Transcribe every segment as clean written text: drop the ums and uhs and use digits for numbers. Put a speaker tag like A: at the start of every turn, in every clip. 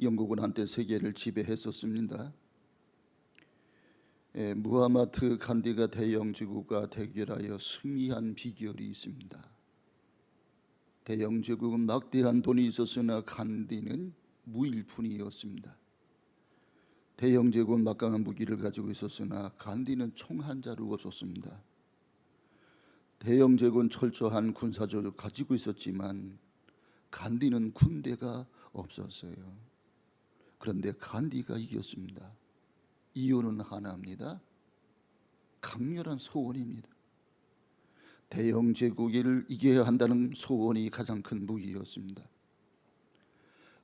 A: 영국은 한때 세계를 지배했었습니다. 무하마드 간디가 대영제국과 대결하여 승리한 비결이 있습니다. 대영제국은 막대한 돈이 있었으나 간디는 무일푼이었습니다. 대영제국은 막강한 무기를 가지고 있었으나 간디는 총 한 자루가 없었습니다. 대영제국은 철저한 군사조를 가지고 있었지만 간디는 군대가 없었어요. 그런데 간디가 이겼습니다. 이유는 하나입니다. 강렬한 소원입니다. 대영제국을 이겨야 한다는 소원이 가장 큰 무기였습니다.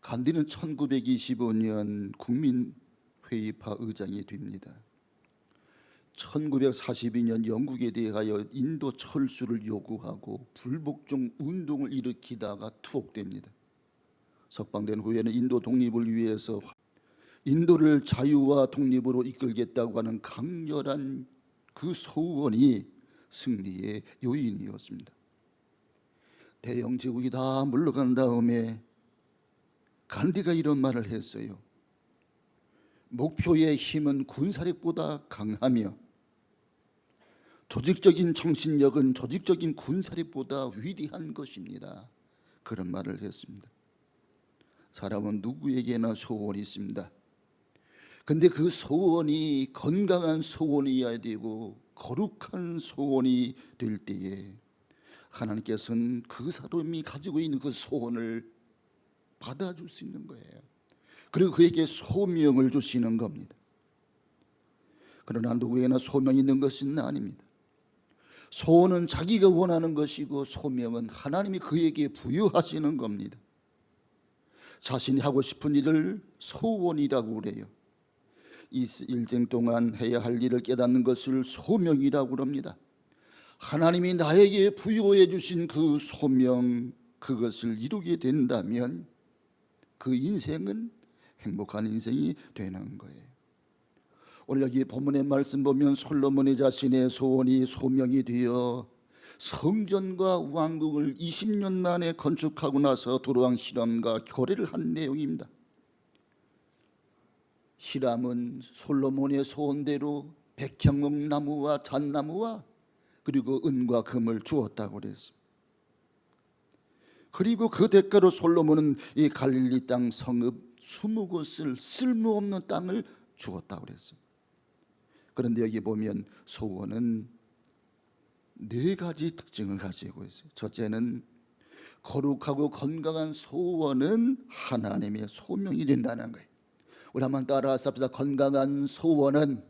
A: 간디는 1925년 국민회의파 의장이 됩니다. 1942년 영국에 대하여 인도 철수를 요구하고 불복종 운동을 일으키다가 투옥됩니다. 석방된 후에는 인도 독립을 위해서 인도를 자유와 독립으로 이끌겠다고 하는 강렬한 그 소원이 승리의 요인이었습니다. 대영제국이 다 물러간 다음에 간디가 이런 말을 했어요. 목표의 힘은 군사력보다 강하며 조직적인 정신력은 조직적인 군사력보다 위대한 것입니다. 그런 말을 했습니다. 사람은 누구에게나 소원이 있습니다. 근데 그 소원이 건강한 소원이어야 되고 거룩한 소원이 될 때에 하나님께서는 그 사람이 가지고 있는 그 소원을 받아줄 수 있는 거예요. 그리고 그에게 소명을 주시는 겁니다. 그러나 누구에게나 소명이 있는 것은 아닙니다. 소원은 자기가 원하는 것이고 소명은 하나님이 그에게 부여하시는 겁니다. 자신이 하고 싶은 일을 소원이라고 그래요. 이 일생 동안 해야 할 일을 깨닫는 것을 소명이라고 합니다. 하나님이 나에게 부여해 주신 그 소명, 그것을 이루게 된다면 그 인생은 행복한 인생이 되는 거예요. 오늘 여기 본문의 말씀 보면 솔로몬이 자신의 소원이 소명이 되어 성전과 왕궁을 20년 만에 건축하고 나서 두루왕 히람과 거래를 한 내용입니다. 히람은 솔로몬의 소원대로 백향목나무와 잣나무와 그리고 은과 금을 주었다고 그랬습니다. 그리고 그 대가로 솔로몬은 이 갈릴리 땅 성읍 20곳을 쓸모없는 땅을 주었다고 그랬습니다. 그런데 여기 보면 소원은 4가지 특징을 가지고 있어요. 첫째는 거룩하고 건강한 소원은 하나님의 소명이 된다는 거예요. 우리 한번 따라서 합시다. 건강한 소원은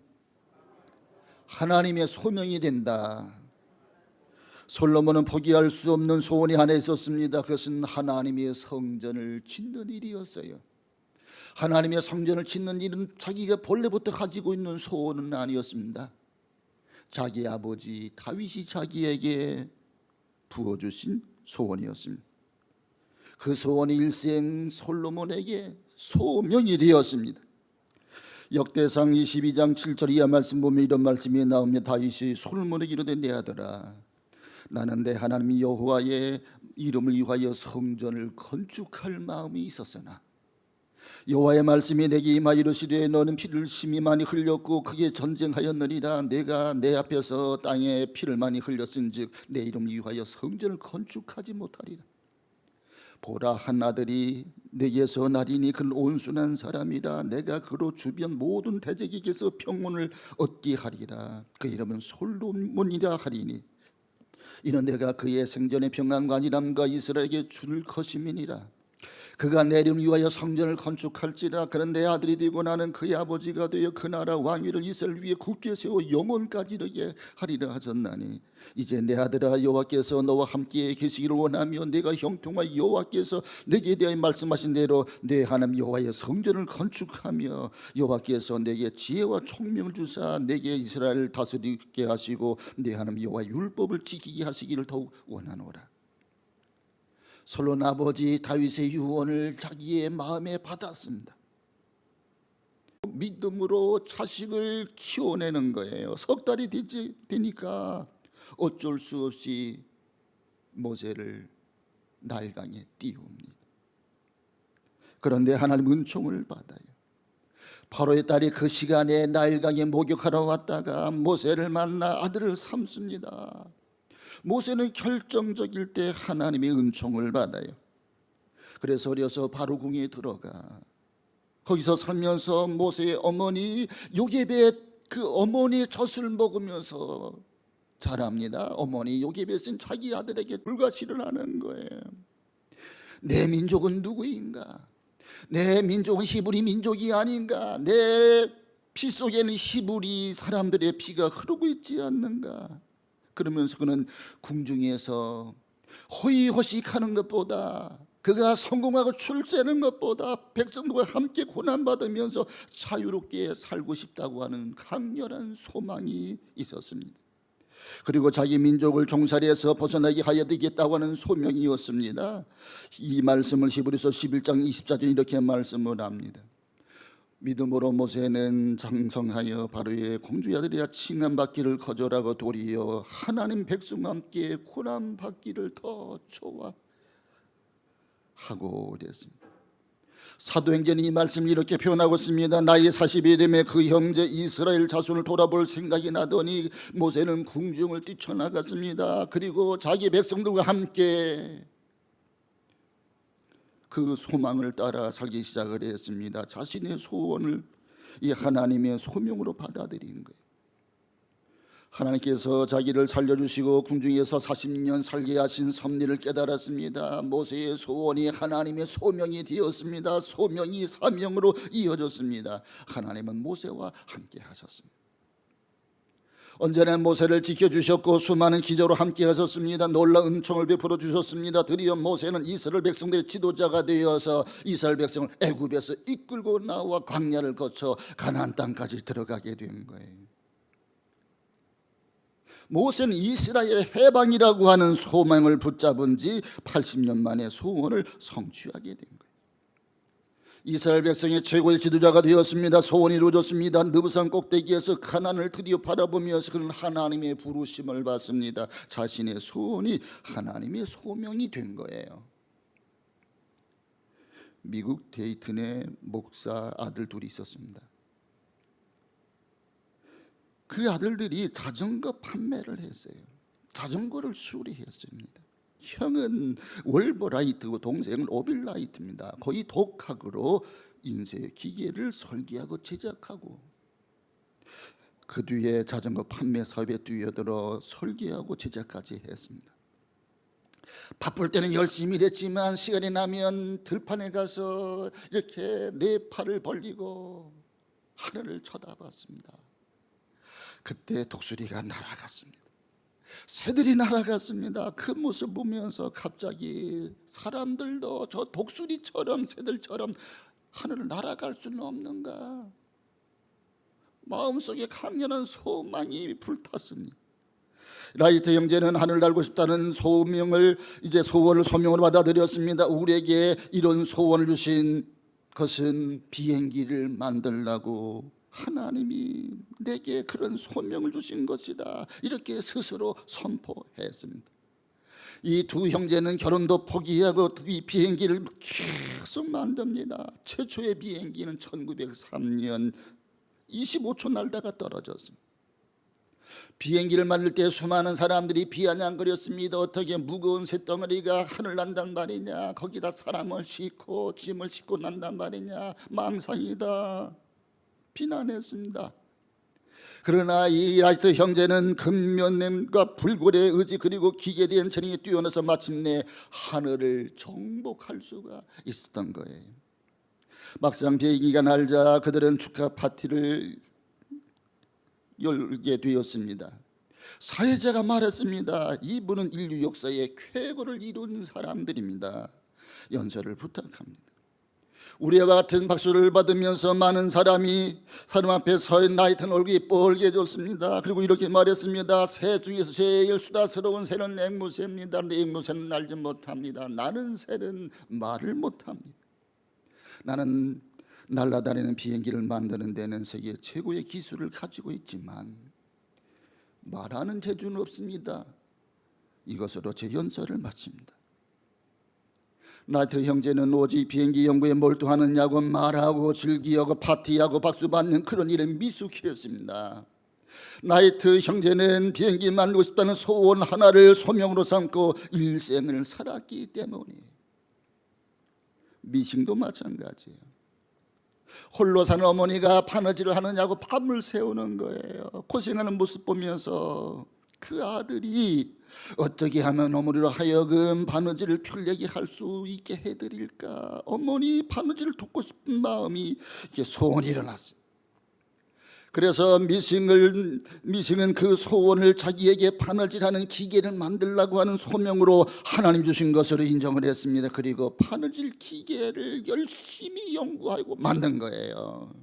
A: 하나님의 소명이 된다. 솔로몬은 포기할 수 없는 소원이 하나 있었습니다. 그것은 하나님의 성전을 짓는 일이었어요. 하나님의 성전을 짓는 일은 자기가 본래부터 가지고 있는 소원은 아니었습니다. 자기 아버지 다윗이 자기에게 부어주신 소원이었습니다. 그 소원이 일생 솔로몬에게 소명이 되었습니다. 역대상 22장 7절 이하 말씀 보면 이런 말씀이 나옵니다. 다윗이 솔로몬에게 이르되 내 아들아, 나는 내 하나님 여호와의 이름을 위하여 성전을 건축할 마음이 있었으나 여호와의 말씀이 내게 임하여 이르시되 너는 피를 심히 많이 흘렸고 크게 전쟁하였느니라. 내가 내 앞에서 땅에 피를 많이 흘렸은즉 내 이름을 위하여 성전을 건축하지 못하리라. 보라, 한 아들이 내게서 나리니 그는 온순한 사람이라. 내가 그로 주변 모든 대적에게서 평온을 얻게 하리라. 그 이름은 솔로몬이라 하리니 이는 내가 그의 생전의 평안과 안일함과 이스라엘에게 줄 것임이니라. 그가 내 이름을 위하여 성전을 건축할지라. 그는 내 아들이 되고 나는 그의 아버지가 되어 그 나라 왕위를 이스라엘 위에 굳게 세워 영원까지 이르게 하리라 하셨나니 이제 내 아들아, 여호와께서 너와 함께 계시기를 원하며 내가 형통하여 여호와께서 내게 대하여 말씀하신 대로 내 하나님 여호와의 성전을 건축하며 여호와께서 내게 지혜와 총명을 주사 내게 이스라엘을 다스리게 하시고 내 하나님 여호와의 율법을 지키게 하시기를 더욱 원하노라. 솔로몬 아버지 다윗의 유언을 자기의 마음에 받았습니다. 믿음으로 자식을 키워내는 거예요. 석 달이 되니까 어쩔 수 없이 모세를 나일강에 띄웁니다. 그런데 하나님 은총을 받아요. 바로의 딸이 그 시간에 나일강에 목욕하러 왔다가 모세를 만나 아들을 삼습니다. 모세는 결정적일 때 하나님의 은총을 받아요. 그래서 어려서 바로 궁에 들어가 거기서 살면서 모세의 어머니 요게벳, 그 어머니의 젖을 먹으면서 자랍니다. 어머니 요게벳은 자기 아들에게 불가시를 하는 거예요. 내 민족은 누구인가? 내 민족은 히브리 민족이 아닌가? 내 피 속에는 히브리 사람들의 피가 흐르고 있지 않는가? 그러면서 그는 궁중에서 호의호식하는 것보다, 그가 성공하고 출세하는 것보다 백성들과 함께 고난받으면서 자유롭게 살고 싶다고 하는 강렬한 소망이 있었습니다. 그리고 자기 민족을 종살이에서 벗어나게 하여 되겠다고 하는 소명이었습니다. 이 말씀을 히브리서 11장 24절 이렇게 말씀을 합니다. 믿음으로 모세는 장성하여 바로의 공주의 아들이라 칭함받기를 거절하고 도리어 하나님 백성과 함께 고난받기를 더 좋아하고 그랬습니다. 사도행전이 이 말씀을 이렇게 표현하고 있습니다. 나이 40이 되매 그 형제 이스라엘 자손을 돌아볼 생각이 나더니 모세는 궁중을 뛰쳐나갔습니다. 그리고 자기 백성들과 함께 그 소망을 따라 살기 시작을 했습니다. 자신의 소원을 이 하나님의 소명으로 받아들인 거예요. 하나님께서 자기를 살려주시고 궁중에서 40년 살게 하신 섭리를 깨달았습니다. 모세의 소원이 하나님의 소명이 되었습니다. 소명이 사명으로 이어졌습니다. 하나님은 모세와 함께 하셨습니다. 언제나 모세를 지켜주셨고 수많은 기적으로 함께 하셨습니다. 놀라운 은총을 베풀어 주셨습니다. 드디어 모세는 이스라엘 백성들의 지도자가 되어서 이스라엘 백성을 애굽에서 이끌고 나와 광야를 거쳐 가나안 땅까지 들어가게 된 거예요. 모세는 이스라엘의 해방이라고 하는 소망을 붙잡은 지 80년 만에 소원을 성취하게 된 거예요. 이스라엘 백성의 최고의 지도자가 되었습니다. 소원이 이루어졌습니다. 느부산 꼭대기에서 가나안을 드디어 바라보면서 그는 하나님의 부르심을 받습니다. 자신의 소원이 하나님의 소명이 된 거예요. 미국 데이튼에 목사 아들 둘이 있었습니다. 그 아들들이 자전거 판매를 했어요. 자전거를 수리했습니다. 형은 월버라이트고 동생은 오빌라이트입니다. 거의 독학으로 인쇄 기계를 설계하고 제작하고 그 뒤에 자전거 판매 사업에 뛰어들어 설계하고 제작까지 했습니다. 바쁠 때는 열심히 일했지만 시간이 나면 들판에 가서 이렇게 네 팔을 벌리고 하늘을 쳐다봤습니다. 그때 독수리가 날아갔습니다. 새들이 날아갔습니다. 그 모습 보면서 갑자기 사람들도 저 독수리처럼 새들처럼 하늘을 날아갈 수는 없는가? 마음속에 강렬한 소망이 불탔습니다. 라이트 형제는 하늘을 날고 싶다는 소원을 소명으로 받아들였습니다. 우리에게 이런 소원을 주신 것은 비행기를 만들라고 하나님이 내게 그런 소명을 주신 것이다. 이렇게 스스로 선포했습니다. 이 두 형제는 결혼도 포기하고 이 비행기를 계속 만듭니다. 최초의 비행기는 1903년 25초 날다가 떨어졌습니다. 비행기를 만들 때 수많은 사람들이 비아냥거렸습니다. 어떻게 무거운 쇳덩어리가 하늘 난단 말이냐, 거기다 사람을 싣고 짐을 싣고 난단 말이냐, 망상이다 비난했습니다. 그러나 이 라이트 형제는 근면과 불굴의 의지 그리고 기계된 재능에 뛰어나서 마침내 하늘을 정복할 수가 있었던 거예요. 막상 비행기가 날자 그들은 축하 파티를 열게 되었습니다. 사회자가 말했습니다. 이분은 인류 역사의 쾌거를 이룬 사람들입니다. 연설을 부탁합니다. 우리와 같은 박수를 받으면서 많은 사람이 사람 앞에 서 있는 라이트는 얼굴이 뻘개졌습니다. 그리고 이렇게 말했습니다. 새 중에서 제일 수다스러운 새는 앵무새입니다. 근데 앵무새는 날지 못합니다. 나는 새는 말을 못합니다. 나는 날아다니는 비행기를 만드는 데는 세계 최고의 기술을 가지고 있지만 말하는 재주는 없습니다. 이것으로 제 연설을 마칩니다. 나이트 형제는 오직 비행기 연구에 몰두하느냐고 말하고 즐기하고 파티하고 박수 받는 그런 일에 미숙했습니다. 나이트 형제는 비행기 만들고 싶다는 소원 하나를 소명으로 삼고 일생을 살았기 때문에, 미싱도 마찬가지예요. 홀로 사는 어머니가 바느질을 하느냐고 밤을 새우는 거예요. 고생하는 모습 보면서 그 아들이 어떻게 하면 어머니로 하여금 바느질을 편리하게 할 수 있게 해드릴까, 어머니 바느질을 돕고 싶은 마음이 이렇게 소원이 일어났어요. 그래서 미싱은 그 소원을 자기에게 바느질하는 기계를 만들라고 하는 소명으로 하나님 주신 것으로 인정을 했습니다. 그리고 바느질 기계를 열심히 연구하고 만든 거예요.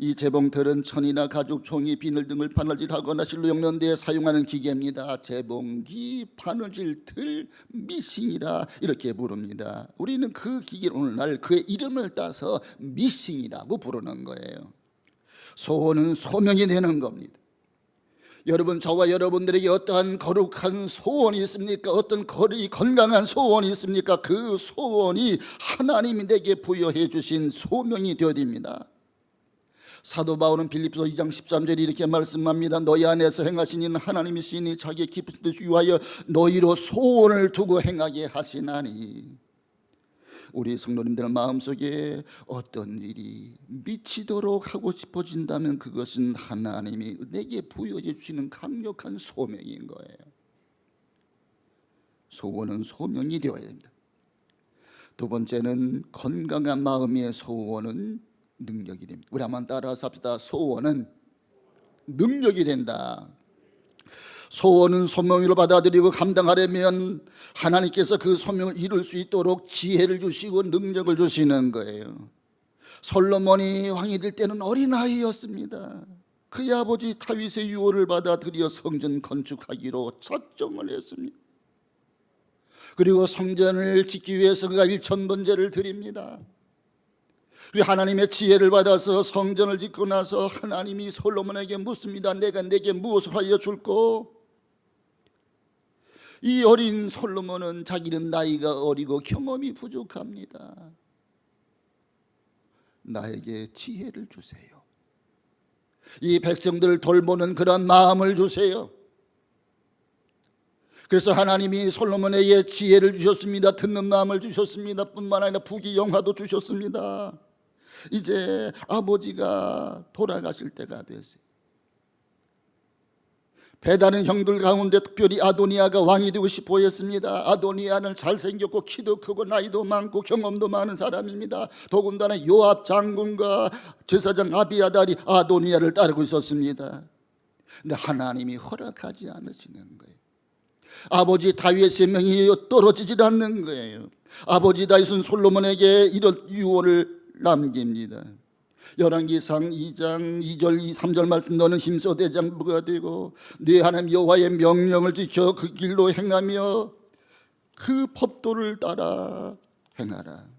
A: 이 재봉틀은 천이나 가죽, 종이, 비늘 등을 바느질하거나 실로 엮는 데 사용하는 기계입니다. 재봉기, 바느질틀, 미싱이라 이렇게 부릅니다. 우리는 그 기계를 오늘날 그의 이름을 따서 미싱이라고 부르는 거예요. 소원은 소명이 되는 겁니다. 여러분, 저와 여러분들에게 어떠한 거룩한 소원이 있습니까? 어떤 건강한 소원이 있습니까? 그 소원이 하나님이 내게 부여해 주신 소명이 되어야 됩니다. 사도 바울은 빌립보서 2장 13절에 이렇게 말씀합니다. 너희 안에서 행하신 이는 하나님이시니 자기의 기쁘신 뜻을 위하여 너희로 소원을 두고 행하게 하시나니. 우리 성도님들 마음속에 어떤 일이 미치도록 하고 싶어진다면 그것은 하나님이 내게 부여해 주시는 강력한 소명인 거예요. 소원은 소명이 되어야 됩니다. 두 번째는 건강한 마음의 소원은 능력이 됩니다. 우리 한번 따라서 합시다. 소원은 능력이 된다. 소원은 소명으로 받아들이고 감당하려면 하나님께서 그 소명을 이룰 수 있도록 지혜를 주시고 능력을 주시는 거예요. 솔로몬이 왕이 될 때는 어린아이였습니다. 그의 아버지 다윗의 유언을 받아들여 성전 건축하기로 작정을 했습니다. 그리고 성전을 짓기 위해서 그가 1000번제를 드립니다. 그리고 하나님의 지혜를 받아서 성전을 짓고 나서 하나님이 솔로몬에게 묻습니다. 내가 내게 무엇을 하여 줄꼬? 이 어린 솔로몬은 자기는 나이가 어리고 경험이 부족합니다. 나에게 지혜를 주세요. 이 백성들을 돌보는 그런 마음을 주세요. 그래서 하나님이 솔로몬에게 지혜를 주셨습니다. 듣는 마음을 주셨습니다. 뿐만 아니라 부귀영화도 주셨습니다. 이제 아버지가 돌아가실 때가 됐어요. 배다른 형들 가운데 특별히 아도니아가 왕이 되고 싶어 했습니다. 아도니아는 잘생겼고 키도 크고 나이도 많고 경험도 많은 사람입니다. 더군다나 요압 장군과 제사장 아비아달이 아도니아를 따르고 있었습니다. 근데 하나님이 허락하지 않으시는 거예요. 아버지 다윗의 명이 떨어지질 않는 거예요. 아버지 다윗은 솔로몬에게 이런 유언을 남깁니다. 열왕기상 2장 2절 3절 말씀, 너는 힘써 대장부가 되고 네 하나님 여호와의 명령을 지켜 그 길로 행하며 그 법도를 따라 행하라.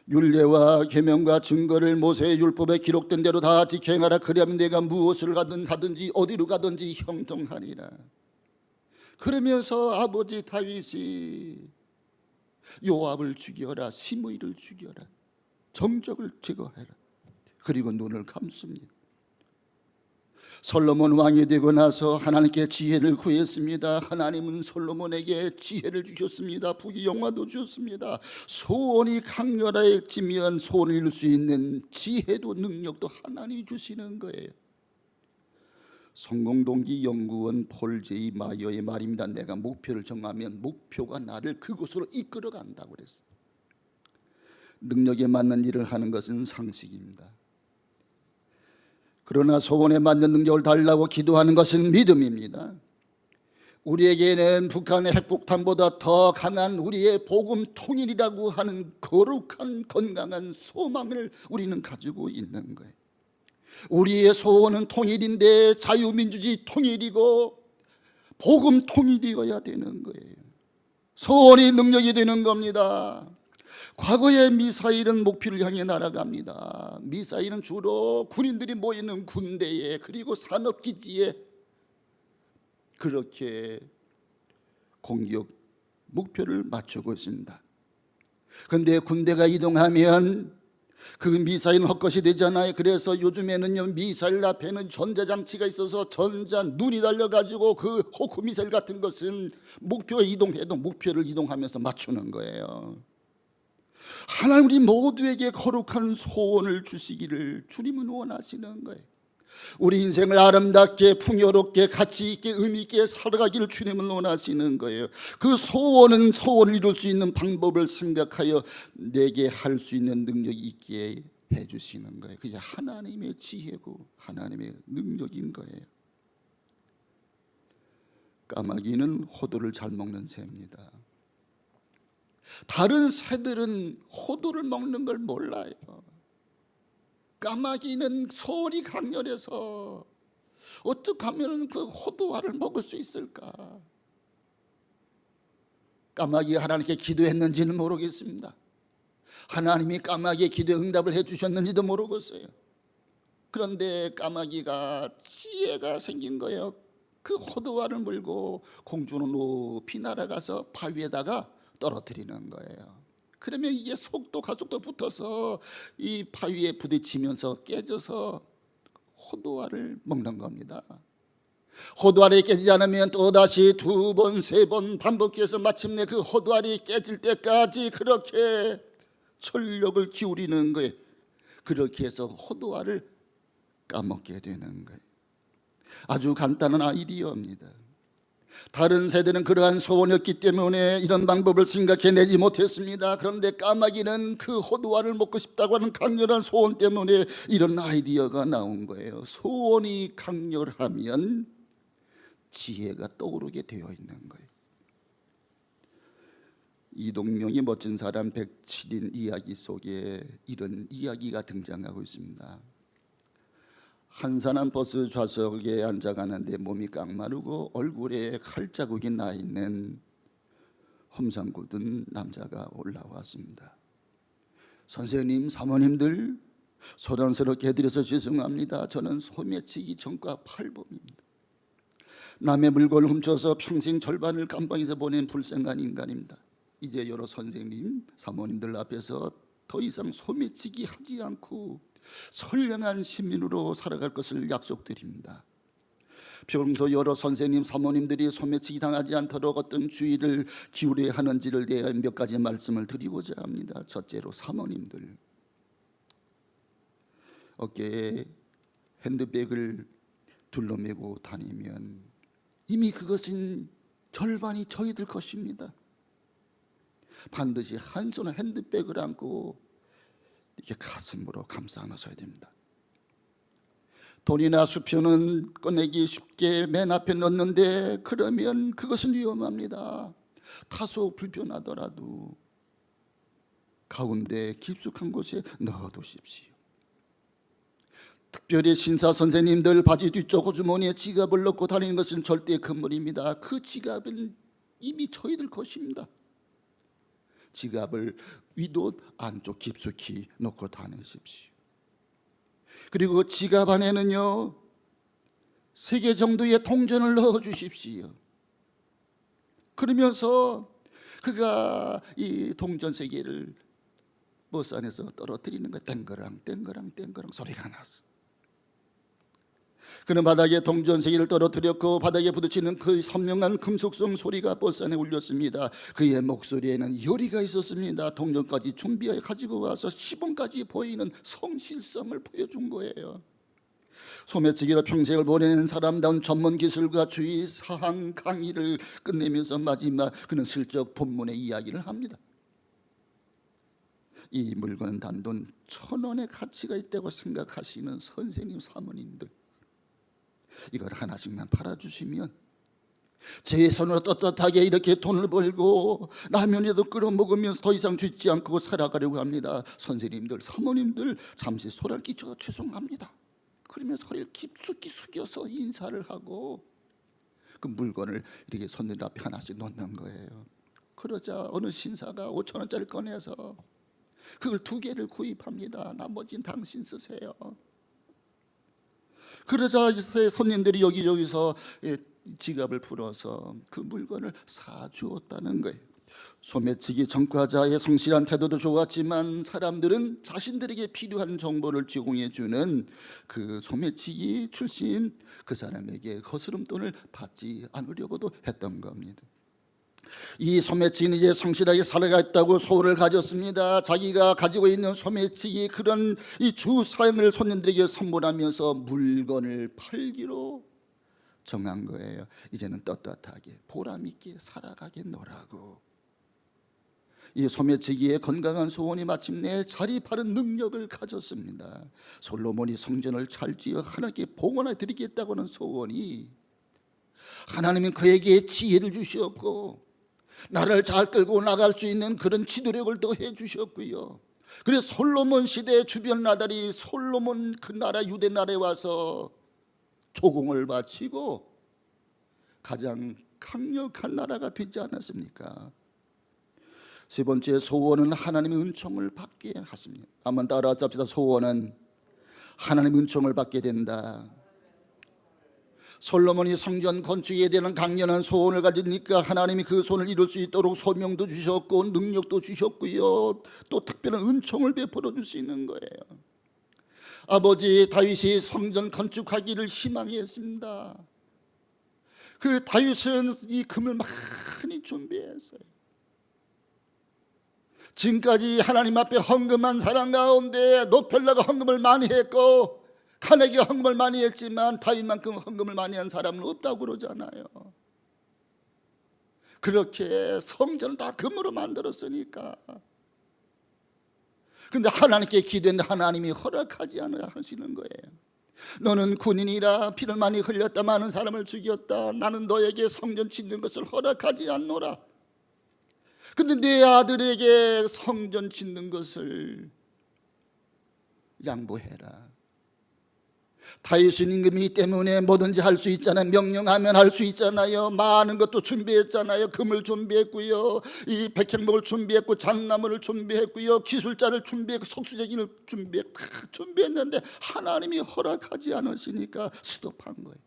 A: 율례와 계명과 증거를 모세의 율법에 기록된 대로 다 지켜 행하라. 그리하면 내가 무엇을 가든지 어디로 가든지 형통하리라. 그러면서 아버지 다윗이 요압을 죽여라, 시므이를 죽여라, 정적을 제거해라. 그리고 눈을 감습니다. 솔로몬 왕이 되고 나서 하나님께 지혜를 구했습니다. 하나님은 솔로몬에게 지혜를 주셨습니다. 부귀영화도 주셨습니다. 소원이 강렬해지면 소원을 이룰 수 있는 지혜도 능력도 하나님이 주시는 거예요. 성공동기 연구원 폴 제이 마이어의 말입니다. 내가 목표를 정하면 목표가 나를 그곳으로 이끌어 간다고 그랬어요. 능력에 맞는 일을 하는 것은 상식입니다. 그러나 소원에 맞는 능력을 달라고 기도하는 것은 믿음입니다. 우리에게는 북한의 핵폭탄보다 더 강한 우리의 복음 통일이라고 하는 거룩한 건강한 소망을 우리는 가지고 있는 거예요. 우리의 소원은 통일인데 자유민주주의 통일이고 복음 통일이어야 되는 거예요. 소원이 능력이 되는 겁니다. 과거의 미사일은 목표를 향해 날아갑니다. 미사일은 주로 군인들이 모이는 군대에 그리고 산업기지에 그렇게 공격 목표를 맞추고 있습니다. 그런데 군대가 이동하면 그 미사일은 헛것이 되잖아요. 그래서 요즘에는요, 미사일 앞에는 전자장치가 있어서 전자 눈이 달려가지고 그 호크 미사일 같은 것은 목표가 이동해도 목표를 이동하면서 맞추는 거예요. 하나님 우리 모두에게 거룩한 소원을 주시기를 주님은 원하시는 거예요. 우리 인생을 아름답게 풍요롭게 가치 있게 의미 있게 살아가기를 주님은 원하시는 거예요. 그 소원을 이룰 수 있는 방법을 생각하여 내게 할 수 있는 능력이 있게 해주시는 거예요. 그게 하나님의 지혜고 하나님의 능력인 거예요. 까마귀는 호두를 잘 먹는 새입니다. 다른 새들은 호두를 먹는 걸 몰라요. 까마귀는 소원이 강렬해서 어떻게 하면 그 호두알을 먹을 수 있을까? 까마귀가 하나님께 기도했는지는 모르겠습니다. 하나님이 까마귀의 기도에 응답을 해주셨는지도 모르겠어요. 그런데 까마귀가 지혜가 생긴 거예요. 그 호두알을 물고 공주는 높이 날아가서 바위에다가 떨어뜨리는 거예요. 그러면 이게 속도 가속도 붙어서 이 바위에 부딪히면서 깨져서 호두알을 먹는 겁니다. 호두알이 깨지지 않으면 또다시 2번, 3번 반복해서 마침내 그 호두알이 깨질 때까지 그렇게 전력을 기울이는 거예요. 그렇게 해서 호두알을 까먹게 되는 거예요. 아주 간단한 아이디어입니다. 다른 새들은 그러한 소원이었기 때문에 이런 방법을 생각해내지 못했습니다. 그런데 까마귀는 그 호두알을 먹고 싶다고 하는 강렬한 소원 때문에 이런 아이디어가 나온 거예요. 소원이 강렬하면 지혜가 떠오르게 되어 있는 거예요. 이동명이 멋진 사람 107인 이야기 속에 이런 이야기가 등장하고 있습니다. 한 사람 버스 좌석에 앉아가는데 몸이 깡마르고 얼굴에 칼자국이 나 있는 험상 굳은 남자가 올라왔습니다. 선생님, 사모님들, 소란스럽게 해드려서 죄송합니다. 저는 소매치기 전과 팔범입니다. 남의 물건을 훔쳐서 평생 절반을 깜빵에서 보낸 불쌍한 인간입니다. 이제 여러 선생님, 사모님들 앞에서 더 이상 소매치기 하지 않고 선량한 시민으로 살아갈 것을 약속드립니다. 평소 여러 선생님, 사모님들이 소매치기 당하지 않도록 어떤 주의를 기울여야 하는지를 대해 몇 가지 말씀을 드리고자 합니다. 첫째로 사모님들, 어깨에 핸드백을 둘러매고 다니면 이미 그것은 절반이 저희들 것입니다. 반드시 한 손에 핸드백을 안고 이렇게 가슴으로 감싸 안으셔야 됩니다. 돈이나 수표는 꺼내기 쉽게 맨 앞에 넣는데 그러면 그것은 위험합니다. 다소 불편하더라도 가운데 깊숙한 곳에 넣어두십시오. 특별히 신사 선생님들 바지 뒤쪽 호주머니에 지갑을 넣고 다니는 것은 절대 금물입니다. 그 지갑은 이미 저희들 것입니다. 지갑을 윗옷 안쪽 깊숙이 넣고 다니십시오. 그리고 지갑 안에는요 3개 정도의 동전을 넣어 주십시오. 그러면서 그가 이 동전 3개를 버스 안에서 떨어뜨리는 거 땡그랑 땡그랑 땡그랑 소리가 났어. 그는 바닥에 동전 3개를 떨어뜨렸고 바닥에 부딪히는 그 선명한 금속성 소리가 버스 안에 울렸습니다. 그의 목소리에는 열의가 있었습니다. 동전까지 준비해 가지고 와서 시범까지 보이는 성실성을 보여준 거예요. 소매치기로 평생을 보내는 사람다운 전문 기술과 주의 사항 강의를 끝내면서 마지막 그는 슬쩍 본문의 이야기를 합니다. 이 물건은 단돈 1,000원의 가치가 있다고 생각하시는 선생님, 사모님들, 이걸 하나씩만 팔아주시면 제 손으로 떳떳하게 이렇게 돈을 벌고 라면에도 끓여 먹으면서 더 이상 죽지 않고 살아가려고 합니다. 선생님들, 사모님들, 잠시 소리를 끼쳐 죄송합니다. 그러면 소리를 깊숙이 숙여서 인사를 하고 그 물건을 이렇게 손님 앞에 하나씩 놓는 거예요. 그러자 어느 신사가 5,000원짜리 꺼내서 그걸 2개를 구입합니다. 나머지는 당신 쓰세요. 그러자 손님들이 여기저기서 지갑을 풀어서 그 물건을 사주었다는 거예요. 소매치기 전과자의 성실한 태도도 좋았지만 사람들은 자신들에게 필요한 정보를 제공해 주는 그 소매치기 출신 그 사람에게 거스름돈을 받지 않으려고도 했던 겁니다. 이 소매치기는 이제 성실하게 살아갔다고 소원을 가졌습니다. 자기가 가지고 있는 소매치기 그런 이 주사형을 손님들에게 선물하면서 물건을 팔기로 정한 거예요. 이제는 떳떳하게 보람 있게 살아가겠노라고. 이 소매치기의 건강한 소원이 마침내 자립하는 능력을 가졌습니다. 솔로몬이 성전을 잘 지어 하나님께 봉헌해 드리겠다고 하는 소원이 하나님은 그에게 지혜를 주셨고 나라를 잘 끌고 나갈 수 있는 그런 지도력을 더해 주셨고요. 그래서 솔로몬 시대 주변 나라들이 솔로몬 그 나라 유대 나라에 와서 조공을 바치고 가장 강력한 나라가 되지 않았습니까? 세 번째 소원은 하나님의 은총을 받게 하십니다. 한번 따라서 합시다. 소원은 하나님의 은총을 받게 된다. 솔로몬이 성전 건축에 대한 강렬한 소원을 가지니까 하나님이 그 소원을 이룰 수 있도록 소명도 주셨고 능력도 주셨고요. 또 특별한 은총을 베풀어 줄 수 있는 거예요. 아버지 다윗이 성전 건축하기를 희망했습니다. 그 다윗은 이 금을 많이 준비했어요. 지금까지 하나님 앞에 헌금한 사람 가운데 노펠라가 헌금을 많이 했고 카네기가 헌금을 많이 했지만 다윗만큼 헌금을 많이 한 사람은 없다고 그러잖아요. 그렇게 성전을 다 금으로 만들었으니까. 그런데 하나님께 기도했는데 하나님이 허락하지 않아 하시는 거예요. 너는 군인이라 피를 많이 흘렸다 많은 사람을 죽였다. 나는 너에게 성전 짓는 것을 허락하지 않노라. 근데 내 아들에게 성전 짓는 것을 양보해라. 다윗은 임금이기 때문에 뭐든지 할 수 있잖아요. 명령하면 할 수 있잖아요. 많은 것도 준비했잖아요. 금을 준비했고요, 이 백향목을 준비했고 잣나무를 준비했고요, 기술자를 준비했고 석수제기를 준비했는데 하나님이 허락하지 않으시니까 스톱한 거예요.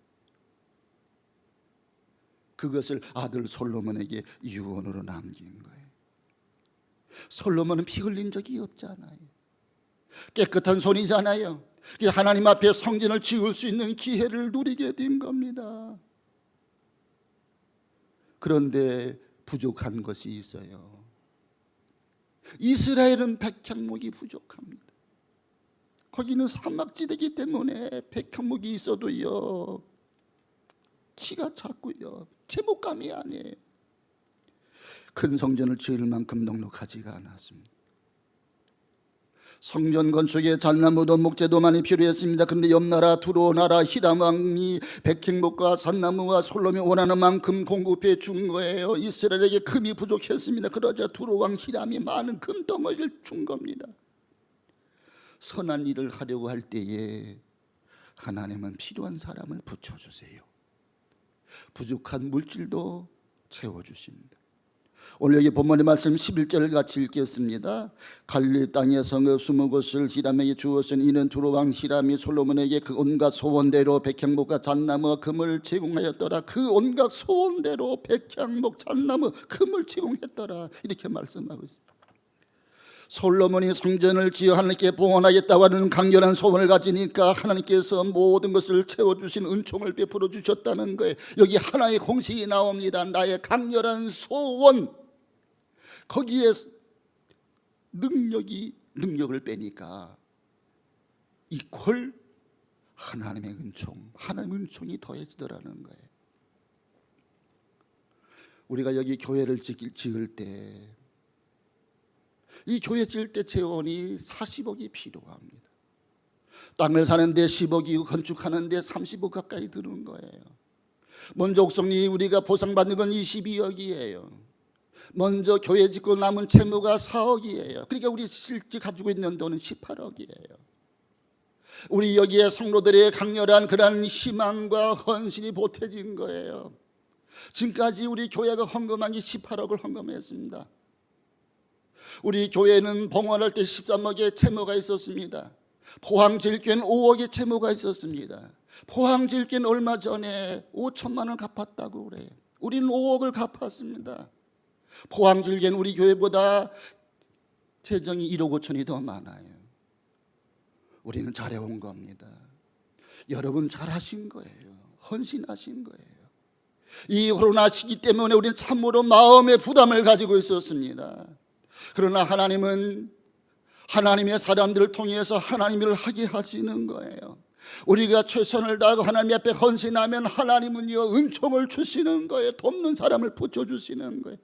A: 그것을 아들 솔로몬에게 유언으로 남긴 거예요. 솔로몬은 피 흘린 적이 없잖아요. 깨끗한 손이잖아요. 하나님 앞에 성전을 지을 수 있는 기회를 누리게 된 겁니다. 그런데 부족한 것이 있어요. 이스라엘은 백향목이 부족합니다. 거기는 사막지대이기 때문에 백향목이 있어도요 키가 작고요 제목감이 아니에요. 큰 성전을 지을 만큼 넉넉하지가 않았습니다. 성전 건축에 잣나무도 목재도 많이 필요했습니다. 그런데 옆나라 두로 나라 히람 왕이 백향목과 잣나무와 솔로몬이 원하는 만큼 공급해 준 거예요. 이스라엘에게 금이 부족했습니다. 그러자 두로 왕 히람이 많은 금덩어리를 준 겁니다. 선한 일을 하려고 할 때에 하나님은 필요한 사람을 붙여주세요. 부족한 물질도 채워주십니다. 오늘 여기 본문의 말씀 11절 같이 읽겠습니다. 갈릴리 땅에 성읍 20곳을 히람에게 주었으니 이는 두로 왕 히람이 솔로몬에게 그 온갖 소원대로 백향목과 잣나무와 금을 제공하였더라. 그 온갖 소원대로 백향목, 잣나무, 금을 제공했더라. 이렇게 말씀하고 있습니다. 솔로몬이 성전을 지어 하나님께 봉헌하겠다고 하는 강렬한 소원을 가지니까 하나님께서 모든 것을 채워주신 은총을 베풀어 주셨다는 거예요. 여기 하나의 공식이 나옵니다. 나의 강렬한 소원, 거기에 능력을 빼니까 이퀄 하나님의 은총, 하나님의 은총이 더해지더라는 거예요. 우리가 여기 교회를 지을 때, 이 교회 지을 때 재원이 40억이 필요합니다. 땅을 사는데 10억이고 건축하는데 30억 가까이 드는 거예요. 먼저 옥성리 우리가 보상받는 건 22억이에요. 먼저 교회 짓고 남은 채무가 4억이에요. 그러니까 우리 실제 가지고 있는 돈은 18억이에요. 우리 여기에 성도들의 강렬한 그런 희망과 헌신이 보태진 거예요. 지금까지 우리 교회가 헌금한 게 18억을 헌금했습니다. 우리 교회는 봉헌할 때 13억의 채무가 있었습니다. 포항제일교회는 5억의 채무가 있었습니다. 포항제일교회는 얼마 전에 5천만 원 갚았다고 그래요. 우리는 5억을 갚았습니다. 포항줄기엔 우리 교회보다 재정이 1억 5천이 더 많아요. 우리는 잘해온 겁니다. 여러분 잘하신 거예요. 헌신하신 거예요. 이 코로나 시기 때문에 우리는 참으로 마음의 부담을 가지고 있었습니다. 그러나 하나님은 하나님의 사람들을 통해서 하나님을 하게 하시는 거예요. 우리가 최선을 다하고 하나님 앞에 헌신하면 하나님은요 은총을 주시는 거예요. 돕는 사람을 붙여주시는 거예요.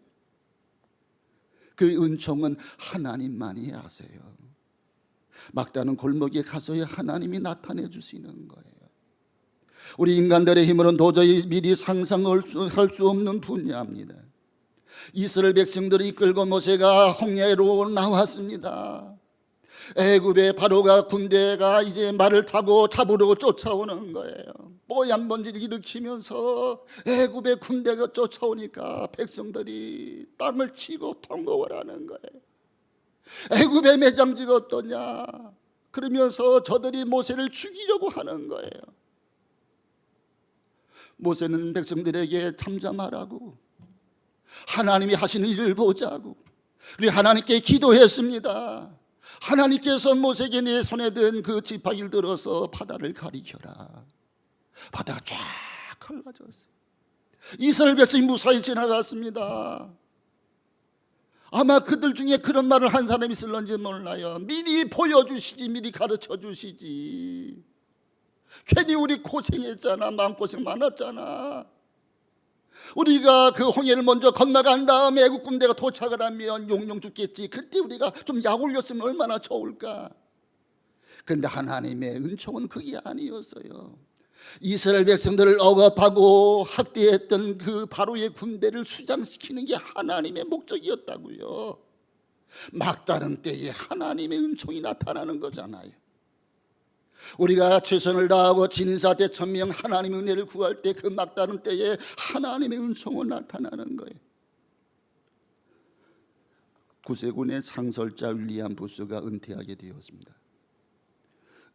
A: 그 은총은 하나님만이 아세요. 막다른 골목에 가서야 하나님이 나타내 주시는 거예요. 우리 인간들의 힘으로는 도저히 미리 상상할 수 없는 분야입니다. 이스라엘 백성들을 이끌고 모세가 홍해로 나왔습니다. 애굽의 바로가 군대가 이제 말을 타고 잡으려고 쫓아오는 거예요. 뽀얀 먼지를 일으키면서 애굽의 군대가 쫓아오니까 백성들이 땅을 치고 통곡을 하는 거예요. 애굽의 매장지가 어떠냐 그러면서 저들이 모세를 죽이려고 하는 거예요. 모세는 백성들에게 잠잠하라고, 하나님이 하시는 일을 보자고 우리 하나님께 기도했습니다. 하나님께서 모세에게 내 손에 든 그 지팡이를 들어서 바다를 가리켜라. 바다가 쫙 갈라졌어요. 이스라엘 백성이 무사히 지나갔습니다. 아마 그들 중에 그런 말을 한 사람이 있을런지 몰라요. 미리 보여주시지, 미리 가르쳐 주시지. 괜히 우리 고생했잖아. 마음고생 많았잖아. 우리가 그 홍해를 먼저 건너간 다음에 애국 군대가 도착을 하면 용용 죽겠지. 그때 우리가 좀 약 올렸으면 얼마나 좋을까. 그런데 하나님의 은총은 그게 아니었어요. 이스라엘 백성들을 억압하고 학대했던 그 바로의 군대를 수장시키는 게 하나님의 목적이었다고요. 막다른 때에 하나님의 은총이 나타나는 거잖아요. 우리가 최선을 다하고 진사 대천명 하나님의 은혜를 구할 때 그 막다른 때에 하나님의 은총은 나타나는 거예요. 구세군의 창설자 윌리엄 부스가 은퇴하게 되었습니다.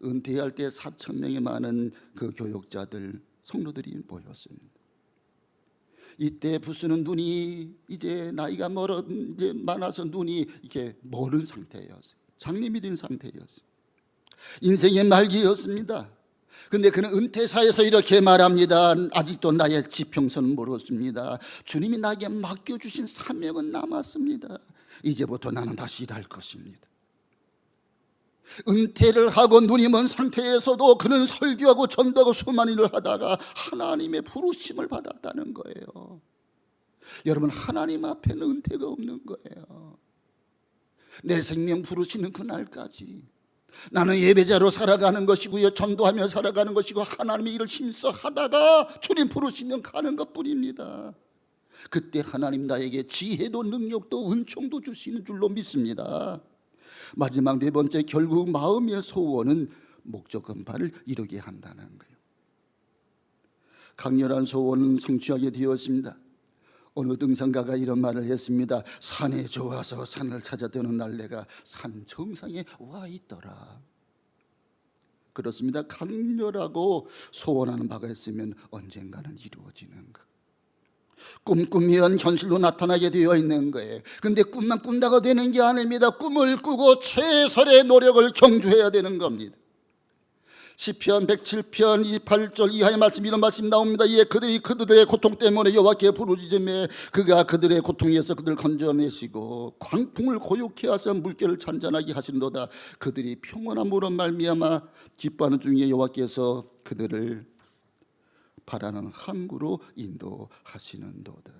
A: 은퇴할 때 4,000명이 많은 그 교역자들, 성도들이 모였습니다. 이때 부스는 눈이 이제 나이가 이제 많아서 눈이 이렇게 멀은 상태였어요. 장님이 된 상태였어요. 인생의 말기였습니다. 근데 그는 은퇴사에서 이렇게 말합니다. 아직도 나의 지평선은 멀었습니다. 주님이 나에게 맡겨주신 사명은 남았습니다. 이제부터 나는 다시 일할 것입니다. 은퇴를 하고 눈이 먼 상태에서도 그는 설교하고 전도하고 수많은 일을 하다가 하나님의 부르심을 받았다는 거예요. 여러분, 하나님 앞에는 은퇴가 없는 거예요. 내 생명 부르시는 그날까지 나는 예배자로 살아가는 것이고요, 전도하며 살아가는 것이고 하나님의 일을 힘써 하다가 주님 부르시면 가는 것뿐입니다. 그때 하나님 나에게 지혜도 능력도 은총도 주시는 줄로 믿습니다. 마지막 네 번째, 결국 마음의 소원은 목적한 바를 이루게 한다는 거예요. 강렬한 소원은 성취하게 되었습니다. 어느 등산가가 이런 말을 했습니다. 산에 좋아서 산을 찾아 드는 날 내가 산 정상에 와 있더라. 그렇습니다. 강렬하고 소원하는 바가 있으면 언젠가는 이루어지는 것. 꿈꾸면 현실로 나타나게 되어 있는 거예요. 그런데 꿈만 꾼다고 되는 게 아닙니다. 꿈을 꾸고 최선의 노력을 경주해야 되는 겁니다. 시편 107편 28절 이하의 말씀, 이런 말씀이 나옵니다. 이에 그들의 고통 때문에 여호와께 부르짖으며 그가 그들의 고통에서 그들을 건져내시고 광풍을 고요케 하사 물결을 잔잔하게 하시는도다. 그들이 평온함으로 말미암아 기뻐하는 중에 여호와께서 그들을 바라는 항구로 인도하시는도다.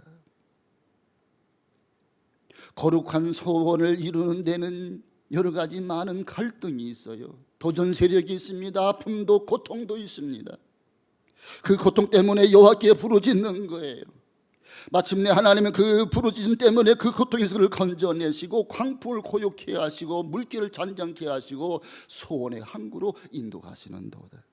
A: 거룩한 소원을 이루는 데는 여러 가지 많은 갈등이 있어요. 도전 세력이 있습니다. 아픔도 고통도 있습니다. 그 고통 때문에 여호와께 부르짖는 거예요. 마침내 하나님은 그 부르짖음 때문에 그 고통에서 그를 건져내시고 광풍을 고요케 하시고 물결을 잔잔케 하시고 소원의 항구로 인도하시는도다.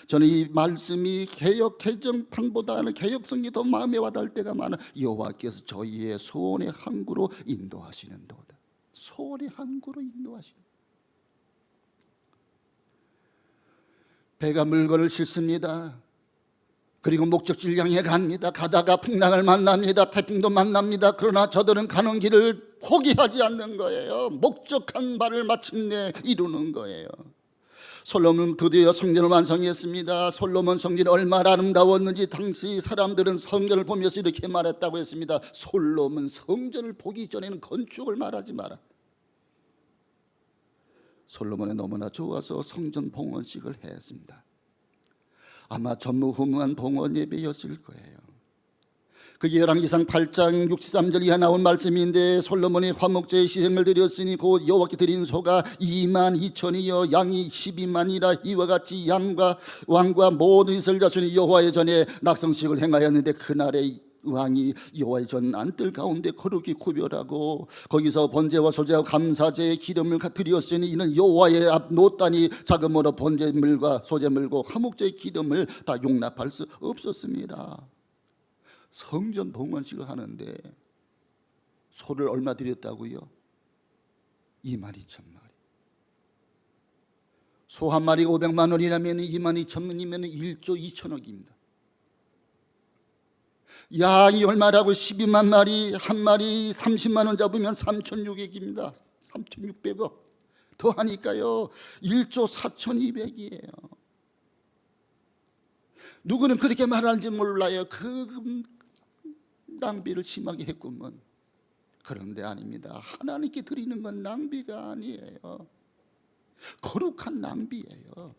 A: 저는 이 말씀이 개역 개정판보다는 개역성이 더 마음에 와닿을 때가 많아. 여호와께서 저희의 소원의 항구로 인도하시는도다. 소원의 항구로 인도하시는. 배가 물건을 싣습니다. 그리고 목적지를 향해 갑니다. 가다가 풍랑을 만납니다. 태풍도 만납니다. 그러나 저들은 가는 길을 포기하지 않는 거예요. 목적한 바를 마침내 이루는 거예요. 솔로몬은 드디어 성전을 완성했습니다. 솔로몬 성전이 얼마나 아름다웠는지 당시 사람들은 성전을 보면서 이렇게 말했다고 했습니다. 솔로몬 성전을 보기 전에는 건축을 말하지 마라. 솔로몬이 너무나 좋아서 성전 봉헌식을 했습니다. 아마 전무후무한 봉헌 예배였을 거예요. 그게 열왕기상 8장 63절 이하 나온 말씀인데, 솔로몬이 화목제의 희생을 드렸으니 곧 여호와께 드린 소가 22,000이여 양이 12만이라 이와 같이 양과 왕과 모든 이스라엘 자손이 여호와의 전에 낙성식을 행하였는데, 그날에 왕이 여호와의 전 안뜰 가운데 거룩히 구별하고 거기서 번제와 소제와 감사제의 기름을 드렸으니 이는 여호와의 앞 노단이 자금으로 번제물과 소제물과 화목제의 기름을 다 용납할 수 없었습니다. 성전 봉헌식을 하는데 소를 얼마 드렸다고요? 22,000마리. 소 한 마리가 500만 원이라면 22,000원이면 1조 2천억입니다. 양이 얼마라고? 12만 마리, 한 마리 30만 원 잡으면 3,600입니다. 3,600억 더 하니까요 1조 4,200이에요. 누구는 그렇게 말하는지 몰라요. 그 낭비를 심하게 했구먼. 그런데 아닙니다. 하나님께 드리는 건 낭비가 아니에요. 거룩한 낭비예요.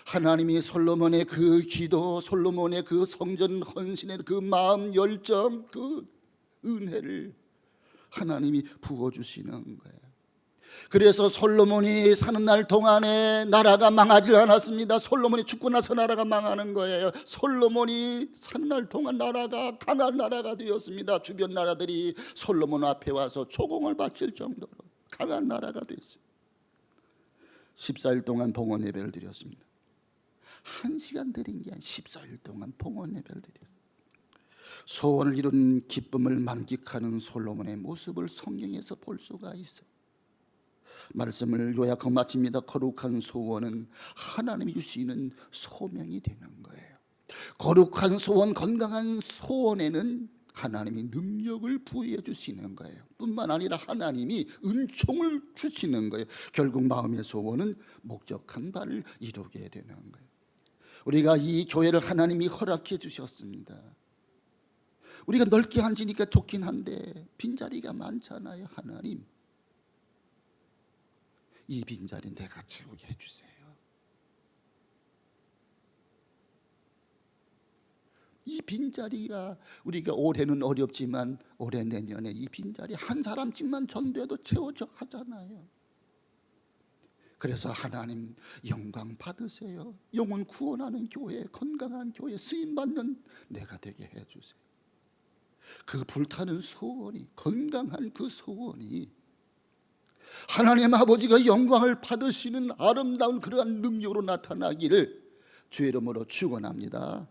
A: 하나님이 솔로몬의 그 기도, 솔로몬의 그 성전 헌신의 그 마음 열정, 그 은혜를 하나님이 부어주시는 거예요. 그래서 솔로몬이 사는 날 동안에 나라가 망하지 않았습니다. 솔로몬이 죽고 나서 나라가 망하는 거예요. 솔로몬이 사는 날 동안 나라가 강한 나라가 되었습니다. 주변 나라들이 솔로몬 앞에 와서 초공을 바칠 정도로 강한 나라가 됐어요. 14일 동안 봉헌 예배를 드렸습니다. 1시간 드린 게 아니라 14일 동안 봉헌 예배를 드렸어요. 소원을 이룬 기쁨을 만끽하는 솔로몬의 모습을 성경에서 볼 수가 있어요. 말씀을 요약하고 마칩니다. 거룩한 소원은 하나님이 주시는 소명이 되는 거예요. 거룩한 소원, 건강한 소원에는 하나님이 능력을 부여해 주시는 거예요. 뿐만 아니라 하나님이 은총을 주시는 거예요. 결국 마음의 소원은 목적한 바를 이루게 되는 거예요. 우리가 이 교회를 하나님이 허락해 주셨습니다. 우리가 넓게 앉으니까 좋긴 한데 빈자리가 많잖아요. 하나님, 이 빈자리 내가 채우게 해주세요. 이 빈자리가 우리가 올해는 어렵지만 올해 내년에 이 빈자리 한 사람씩만 전도해도 채워져 가잖아요. 그래서 하나님 영광 받으세요. 영혼 구원하는 교회, 건강한 교회, 쓰임받는 내가 되게 해주세요. 그 불타는 소원이, 건강한 그 소원이 하나님 아버지가 영광을 받으시는 아름다운 그러한 능력으로 나타나기를 주의 이름으로 축원합니다.